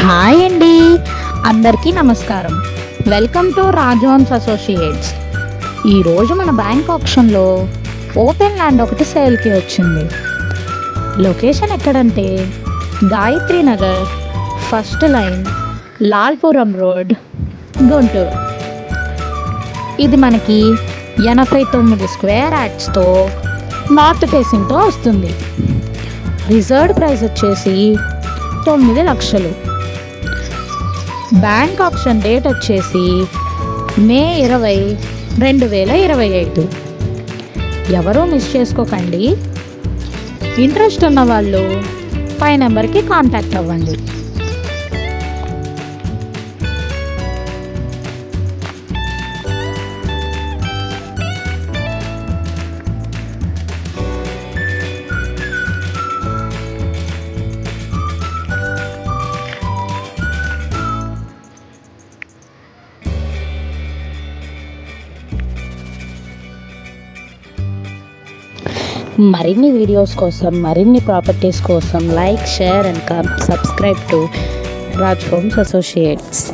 Hi అండి, అందరికీ నమస్కారం. Welcome to Rajons associates. ఈరోజు మన బ్యాంక్ ఆప్షన్లో ఓపెన్ ల్యాండ్ ఒకటి సేల్కి వచ్చింది. లొకేషన్ ఎక్కడంటే Gayatri Nagar, first line, Lalpuram road, Guntur. ఇది మనకి 89 స్క్వేర్ యార్డ్స్తో నార్త్ ఫేసింగ్తో వస్తుంది. రిజర్వ్డ్ ప్రైస్ వచ్చేసి 9 లక్షలు. బ్యాంక్ ఆప్షన్ డేట్ వచ్చేసి మే 20, 2025. ఎవరూ మిస్ చేసుకోకండి. ఇంట్రెస్ట్ ఉన్న వాళ్ళు పై నెంబర్కి కాంటాక్ట్ అవ్వండి. మరిన్ని వీడియోస్ కోసం, మరిన్ని ప్రాపర్టీస్ కోసం like, share and subscribe to Raj homes associates.